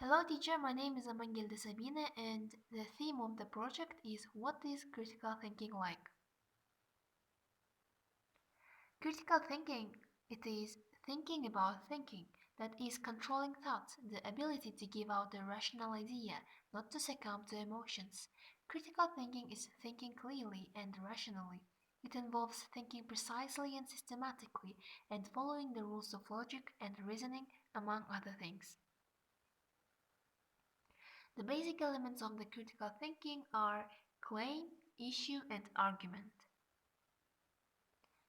Hello teacher, my name is Amangeldi Sabina and the theme of the project is what is critical thinking like? Critical thinking, it is thinking about thinking, that is controlling thoughts, the ability to give out a rational idea, not to succumb to emotions. Critical thinking is thinking clearly and rationally. It involves thinking precisely and systematically and following the rules of logic and reasoning, among other things. The basic elements of the critical thinking are claim, issue, and argument.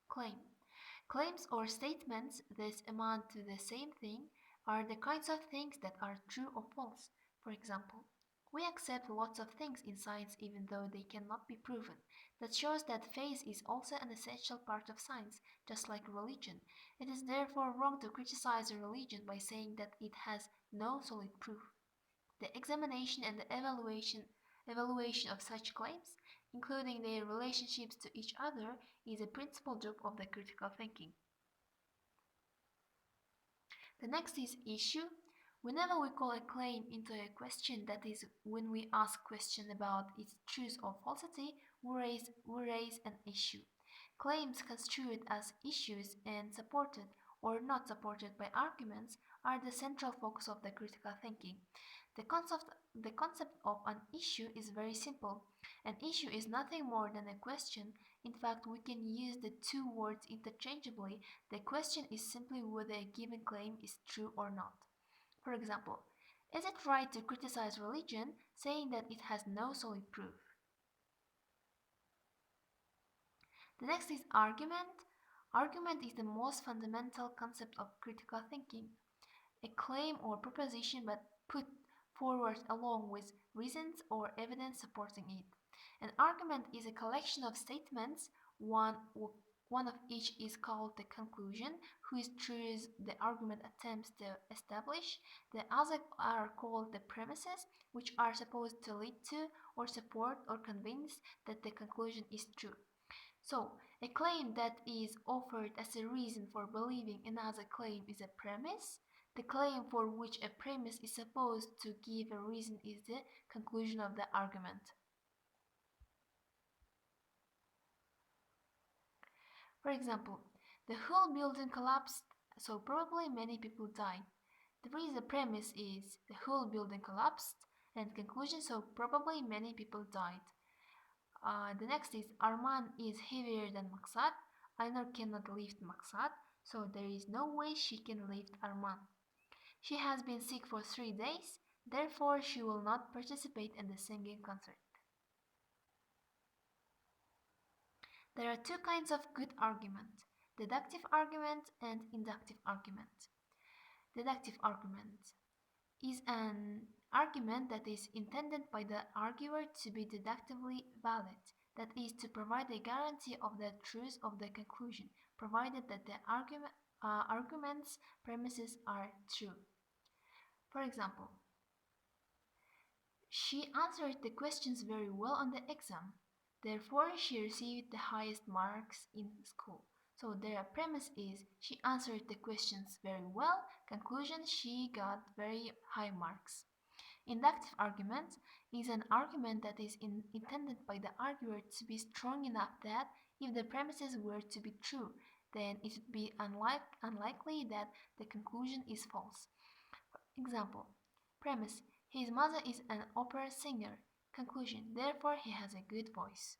Claim. Claims or statements that amount to the same thing are the kinds of things that are true or false. For example, we accept lots of things in science even though they cannot be proven. That shows that faith is also an essential part of science, just like religion. It is therefore wrong to criticize a religion by saying that it has no solid proof. The examination and the evaluation of such claims, including their relationships to each other, is a principal job of the critical thinking. The next is issue. Whenever we call a claim into a question, that is, when we ask question about its truth or falsity, we raise an issue. Claims construed as issues and supported or not supported by arguments are the central focus of the critical thinking. The concept, the concept of an issue is very simple. An issue is nothing more than a question. In fact, we can use the two words interchangeably. The question is simply whether a given claim is true or not. For example, is it right to criticize religion saying that it has no solid proof? The next is argument. Argument is the most fundamental concept of critical thinking. A claim or proposition but put forward along with reasons or evidence supporting it. An argument is a collection of statements, one of each is called the conclusion, whose truths the argument attempts to establish. The others are called the premises, which are supposed to lead to or support or convince that the conclusion is true. So, a claim that is offered as a reason for believing another claim is a premise. The claim for which a premise is supposed to give a reason is the conclusion of the argument. For example, the whole building collapsed, so probably many people died. The reason premise is the whole building collapsed, and conclusion, so probably many people died. The next is Arman is heavier than Maksat. Ainur cannot lift Maksat, so there is no way she can lift Arman. She has been sick for 3 days, therefore she will not participate in the singing concert. There are two kinds of good argument, deductive argument and inductive argument. Deductive argument is an argument that is intended by the arguer to be deductively valid, that is, to provide a guarantee of the truth of the conclusion, provided that the argument's premises are true. For example, she answered the questions very well on the exam, therefore she received the highest marks in school. So their premise is she answered the questions very well, conclusion she got very high marks. Inductive argument is an argument that is intended by the arguer to be strong enough that if the premises were to be true, then it would be unlikely that the conclusion is false. Example: premise: his mother is an opera singer. Conclusion: therefore he has a good voice.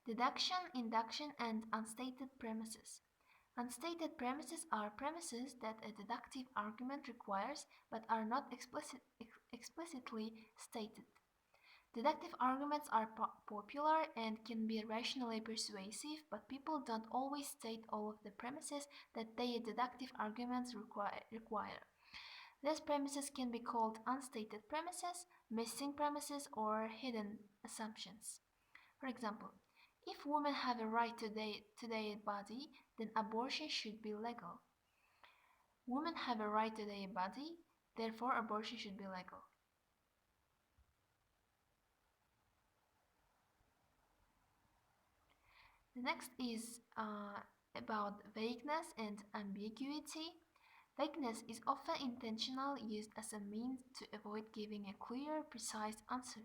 Deduction, induction, and unstated premises. Unstated premises are premises that a deductive argument requires but are not explicitly stated. Deductive arguments are popular and can be rationally persuasive, but people don't always state all of the premises that their deductive arguments require. These premises can be called unstated premises, missing premises, or hidden assumptions. For example, if women have a right to their body, then abortion should be legal. Women have a right to their body, therefore abortion should be legal. The next is about vagueness and ambiguity. Vagueness is often intentionally used as a means to avoid giving a clear, precise answer.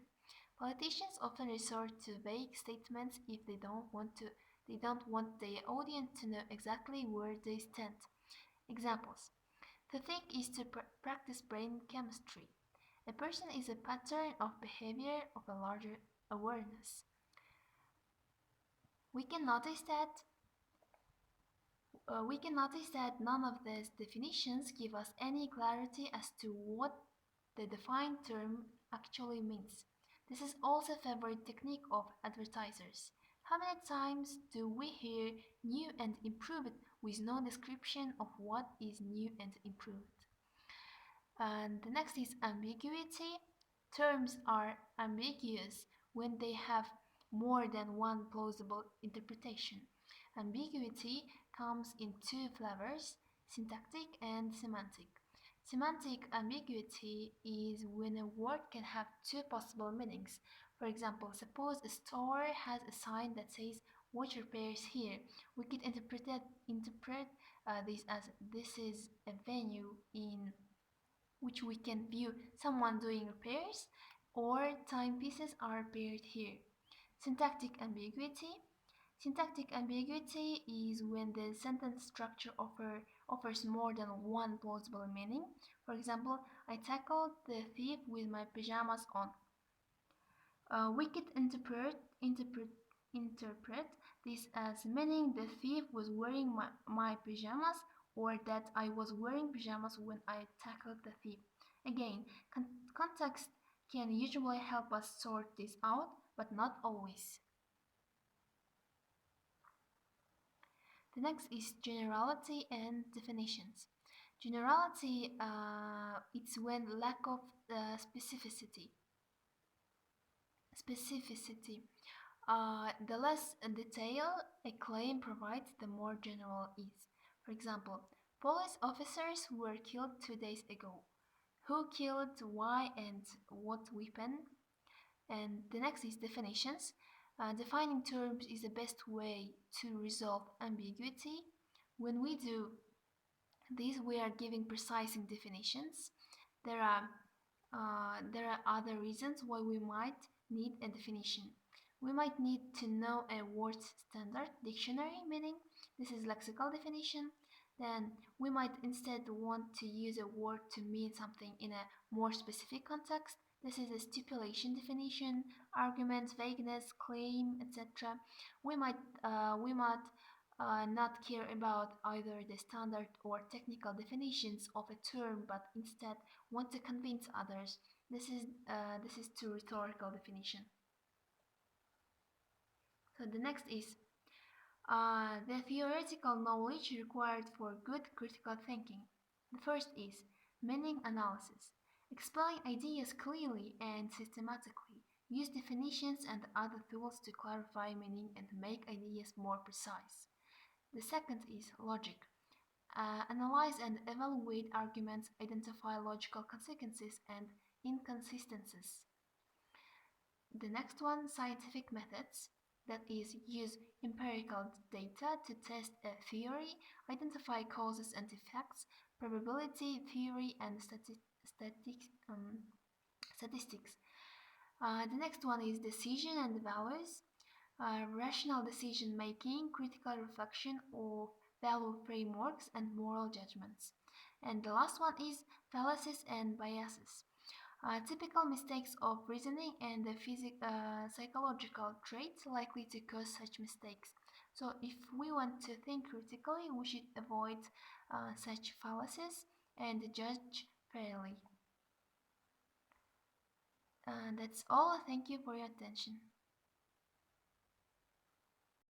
Politicians often resort to vague statements if they don't want the audience to know exactly where they stand. Examples. To think is to practice brain chemistry. A person is a pattern of behavior of a larger awareness. We can notice that none of these definitions give us any clarity as to what the defined term actually means. This is also a favorite technique of advertisers. How many times do we hear new and improved with no description of what is new and improved? And the next is ambiguity. Terms are ambiguous when they have more than one plausible interpretation. Ambiguity comes in two flavors, syntactic and semantic. Semantic ambiguity is when a word can have two possible meanings. For example, suppose a store has a sign that says "Watch repairs here." We could interpret this as this is a venue in which we can view someone doing repairs, or timepieces are repaired here. Syntactic ambiguity. Syntactic ambiguity is when the sentence structure offers more than one plausible meaning. For example, I tackled the thief with my pajamas on. We could interpret this as meaning the thief was wearing my pajamas, or that I was wearing pajamas when I tackled the thief. Again, context can usually help us sort this out, but not always. The next is generality and definitions. Generality, it's when lack of specificity. The less detail a claim provides, the more general it is. For example, police officers were killed 2 days ago. Who killed, why, and what weapon? And the next is definitions. Defining terms is the best way to resolve ambiguity. When we do this, we are giving precise definitions. There are other reasons why we might need a definition. We might need to know a word's standard dictionary meaning. This is lexical definition. Then we might instead want to use a word to mean something in a more specific context. This is a stipulation definition, argument, vagueness, claim, etc. We might not care about either the standard or technical definitions of a term, but instead want to convince others. This is to rhetorical definition. So the next is the theoretical knowledge required for good critical thinking. The first is meaning analysis. Explain ideas clearly and systematically. Use definitions and other tools to clarify meaning and make ideas more precise. The second is logic. Analyze and evaluate arguments, identify logical consequences and inconsistencies. The next one, scientific methods, that is, use empirical data to test a theory, identify causes and effects, probability theory, and statistics. The next one is decision and values, rational decision making, critical reflection of value frameworks, and moral judgments. And the last one is fallacies and biases. Typical mistakes of reasoning and the psychological traits likely to cause such mistakes. So, if we want to think critically, we should avoid such fallacies and judge fairly. That's all. Thank you for your attention.